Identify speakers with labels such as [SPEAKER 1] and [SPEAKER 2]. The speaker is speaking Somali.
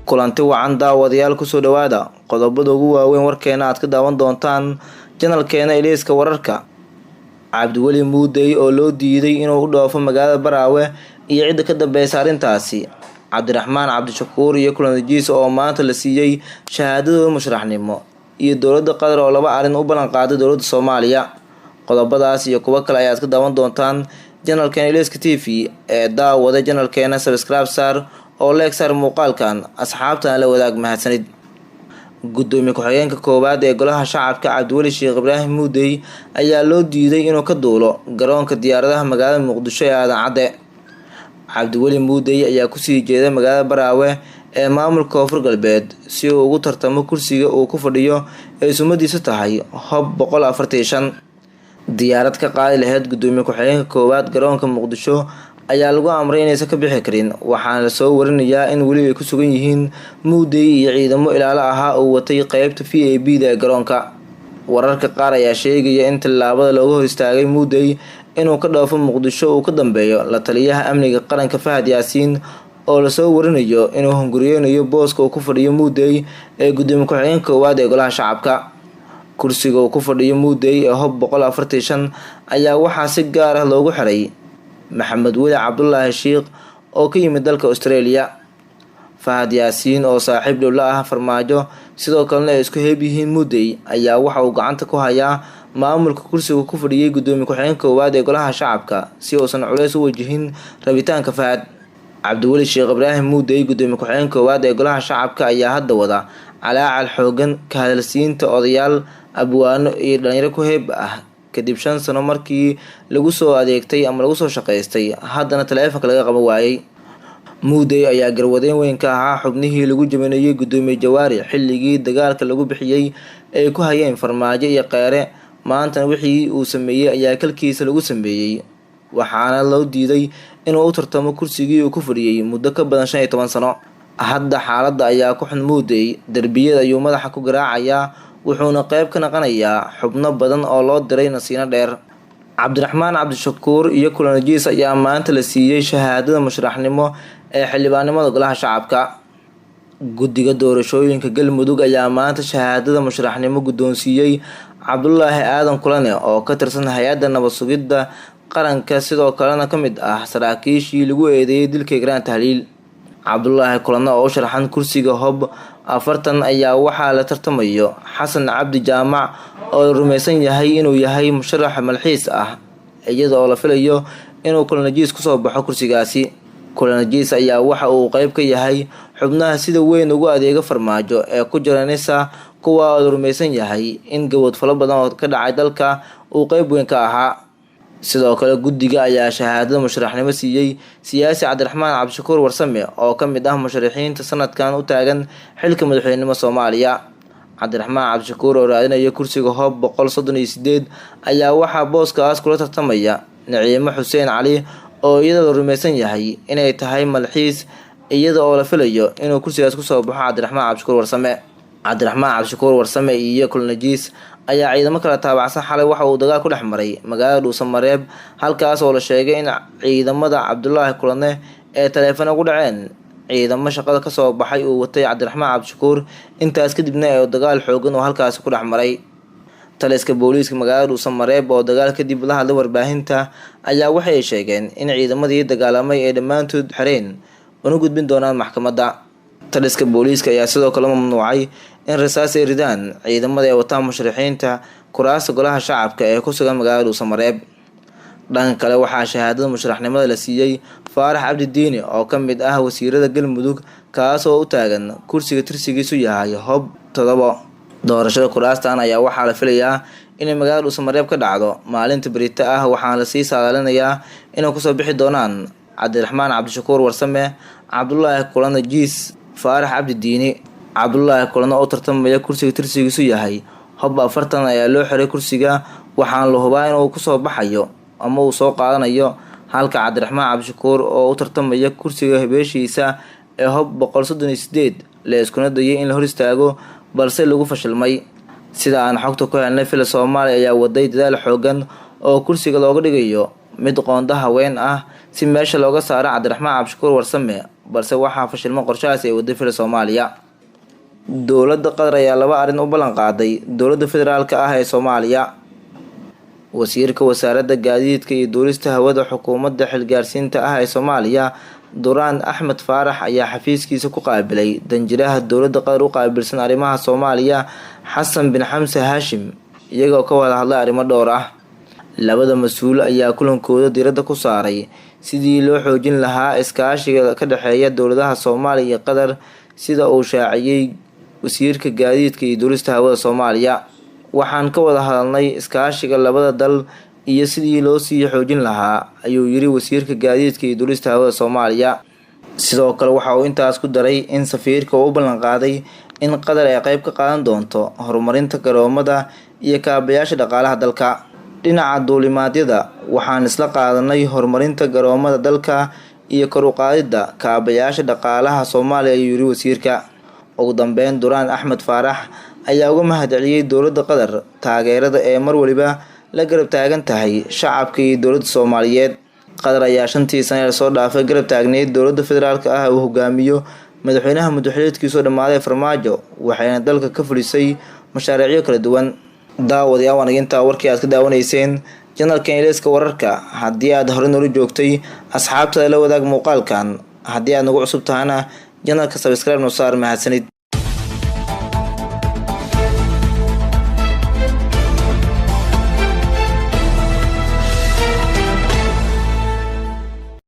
[SPEAKER 1] kulanti wacan daawadayaal kusoo dhawaada qodobada ugu waaweyn warkeena aad ka daawan doontaan channelkeena Ilayska Wararka. Cabdiweli Muudey oo loo diiday inuu u dhoofo magaalada Baraawe iyo cid ka dambaysa arrintaasi. Cabdiraxmaan Cabdishakuur iyo Kulanajiis oo maanta la siiyay shahaadada musharaxnimo iyo dowladda Qatar oo laba arrin u ballan qaaday dowladda Soomaaliya. Qodobadaas iyo kuwa kale ayaad ka daawan doontaan channelkeena Ilayska TV ee daawada channelkeena subscribe saar oo like saar muuqaalkan asxaabtana la wadaag mahadsanid. Gudoomiye ku-xigeenka koowaad ee golaha shacabka Cabdiweli Sheekh Ibraahim Muudey ayaa loo diiday inuu ka duulo garoonka diyaaradaha magaalada Muqdisho ee Aadan Cadde. Cabdiweli Muudey ayaa ku sii jeeday magaalada Baraawe ee maamulka Koonfur Galbeed si uu ugu tartamo kursiga uu ku fadhiyo ee sumadiisu tahay Hob 145. diyaarad ka qaadi lahayd gudoomiye ku-xigeenka koowaad garoonka Muqdisho ayaa lagu amray inaysan ka bixi karin, waxaana la soo warinayaa in weli ay ku sugan yihiin Muudey iyo ciidamo ilaalo ahaa oo watay qaybta VAB ee garoonka. Wararka qaar ayaa sheegaya in tallaabada looga hor istaagay Muudey inuu ka dhoofo Muqdisho uu ka dambeeyo la taliyaha amniga qaranka Fahad Yaasiin oo la soo warinayo inuu hunguriyeynayo booska uu ku fadhiyo Muudey ee gudoomiye ku-xigeenka koowaad ee golaha shacabka. Kursiga uu ku fadhiyo Muudey ee Hob 145 ayaa waxaa si gaar ah loogu xiray Maxamed Weli Cabdullaahi Sheekh oo ka yimid dalka Australia. Fahad Yaasiin oo saaxiib dhow la ah Farmaajo sidoo kalena ay isku heeb yihiin Muudey ayaa waxa uu gacanta ku hayaa maamulka kursiga ku fadhiyay gudoomiye ku-xigeenka koowaad ee golaha shacabka si uusan culays u wajihin rabitaanka Fahad. Cabdiweli Sheekh Ibraahim Muudey gudoomiye ku-xigeenka koowaad ee golaha shacabka ayaa hadda wada calaacal xoogan ka hadalsiinta odayaal abwaano iyo dhalinyaro ku heeb ah kadib 5 sano markii lagu soo adeegtay ama lagu soo shaqaystay haddana taleefanka laga qaban waayay. Muudey ayaa garwadeyn weyn ka ahaa xubnihii lagu jabinayay gudoomiye Jawaari xilligii dagaalka lagu bixiyay ay ku hayeen Farmaajo iyo Kheyre. maantana wixii uu sameeyay ayaa kalkiisa lagu sameeyay, waxaana loo diiday inuu u tartamo kursigii uu ku fadhiyay muddo ka badan 15 sano. hadda xaaladda ayaa ku xun Muudey, darbiyada ayuu madaxa ku garaacayaa, wuxuuna qayb ka noqonayaa xubno badan oo loo diray nasiino dheer. Cabdiraxmaan Cabdishakuur iyo Kulanajiis ayaa maanta la siiyay shahaadada musharaxnimo ee xildhibaanimada golaha shacabka. Guddiga doorashooyinka Galmudug ayaa maanta shahaadada musharaxnimo guddoonsiiyay Cabdullaahi Aadan Kulane oo ka tirsan hay'adda nabad sugidda qaranka sidoo kalena ka mid ah saraakiishii lagu eedeeyay dilka Igraan Tahliil. Cabdullaahi Kulane oo u sharaxan kursiga Hob 40 ayaa waxaa la tartamayo Xasan Cabdi Jaamac oo la rumaysan yahay inuu yahay musharax malxiis ah iyada oo la filayo inuu Kulanajiis ku soo baxo kursigaasi. Kulanajiis ayaa waxa uu qayb ka yahay xubnaha sida weyn ugu adeega Farmaajo ee ku jiranaysa kuwa oo la rumaysan yahay in gabadh falo badan oo ka dhacay dalka uu qayb weyn ka ahaa. sidoo kale guddiga ayaa shahaadada musharaxnimo siiyay siyaasi Cabdiraxmaan Cabdishakuur Warsame oo ka mid ah musharaxiinta sanadkan u taagan xilka madaxweynenimo Soomaaliya. Cabdiraxmaan Cabdishakuur oo raadinaya kursiga Hob 138 ayaa waxaa booskaas kula tartamaya Naciimo Xuseen Cali oo iyada la rumaysan yahay inay tahay malxiis iyada oo la filayo inuu kursigaas ku soo baxo Cabdiraxmaan Cabdishakuur Warsame. Cabdiraxmaan Cabdishakuur Warsame iyo Kulanajiis ayaa ciidamo kala taabacsan xalay waxa uu dagaal ku dhex maray magaalada Dhuusamareeb halkaas oo la sheegay in ciidamada Cabdullaahi Kulane ee taleefan ugu dhaceen ciidamo shaqada ka soo baxay uu watay Cabdiraxmaan Cabdishakuur. intaas kadibna ay dagaal xoogan oo halkaas ku dhex maray. taliska booliiska magaalada Dhuusamareeb oo dagaal kadib la hadlay warbaahinta ayaa waxay sheegeen in ciidamadii dagaalamay ay dhammaantood xireen una gudbin doonaan maxkamadda. taliska booliiska ayaa sidoo kale mamnuucay in rasaas ay ridaan ciidamada ee wataan musharaxiinta kuraasta golaha shacabka ee ku sugan magaalada Dhuusamareeb. dhanka kale waxaa shahaadada musharaxnimada la siiyay Faarax Cabdi Diini oo ka mid ah wasiirada Galmudug kaas oo u taagan kursiga tirsigiisu yahay Hob 7. doorashada kuraastan ayaa waxaa la filayaa inay magaalada Dhuusamareeb ka dhacdo maalinta berito ah, waxaana la sii saadaalinayaa inay ku soo bixi doonaan Cabdiraxmaan Cabdishakuur Warsame, Cabdullaahi Kulanajiis, Faarax Cabdi Diini. Cabdullaahi Kulane oo tartamaya kursiga tirsigiisu yahay Hob 40 ayaa loo xiray kursiga, waxaana la hubaa inuu ku soo baxayo ama uu soo qaadanayo, halka Cabdiraxmaan Cabdishakuur oo u tartamaya kursiga beeshiisa ee Hob 138 la iskuna dayay in la hor istaago balse lagu fashilmay. sida aan xogta ku helnay Fila Soomaaliya ayaa waday dadaal xoogan oo kursiga looga dhigayo mid qoonda haween ah si meesha looga saaro Cabdiraxmaan Cabdishakuur Warsame balse waxaa fashilmo qorshahaasi ay waday fila Soomaaliya. Dowladda Qatar ayaa laba arrin u ballan qaaday dowladda federaalka ah ee Soomaaliya. Wasiirka Wasaaradda Gaadiidka iyo Duulista Hawada Xukuumadda Xilgaarsiinta ah ee Soomaaliya Duraan Axmed Faarax ayaa xafiiskiisa ku qaabilay danjiraha dowladda Qatar u qaabilsan arrimaha Soomaaliya Xasan bin Xamse Haashim iyagoo ka wada hadlay arrimo dhowr ah. Labada mas'uul ayaa kulankooda diiradda ku saaray sidii loo xoojin lahaa iskaashiga ka dhexeeya dowladaha Soomaaliya iyo Qatar sida uu shaaciyay Wasiirka Gaadiidka iyo Duulista Hawada Soomaaliya. Waxaan ka wada hadalnay iskaashiga labada dal iyo sidii loo sii xoojin lahaa, ayuu yiri Wasiirka Gaadiidka iyo Duulista Hawada Soomaaliya. Sidoo kale waxa uu intaas ku daray in safiirka uu ballan qaaday in Qatar ay qayb ka qaadan doonto horumarinta garoomada iyo kaabayaasha dhaqaalaha dalka. Dhinaca duulimaadyada, waxaan isla qaadanay horumarinta garoomada dalka iyo kor u qaadida kaabayaasha dhaqaalaha Soomaaliya, ayuu yiri wasiirka. Ugu dambeyn, Duraan Axmed Faarax ayaa uga mahadceliyay dowladda Qatar taageerada ee mar waliba la garab taagan tahay shacabka iyo dowladda Soomaaliyeed. Qatar ayaa 5 sano soo dhaafay garab taagneyd dowladda federaalka ah uu hogaamiyo madaxweynaha muddaxileedkiisa dhamaaday Farmaajo, waxayna dalka ka fulisay mashaariicyo kala duwan. Daawadayaal wanaginta warkii aad ka daawanayseen channelka Ilayska Wararka. Haddii aad hore noola joogtay, asxaabtada la wadaag muuqaalkan. Haddii aad nagu cusub tahana channelka subscribe noo saar. mahadsanid.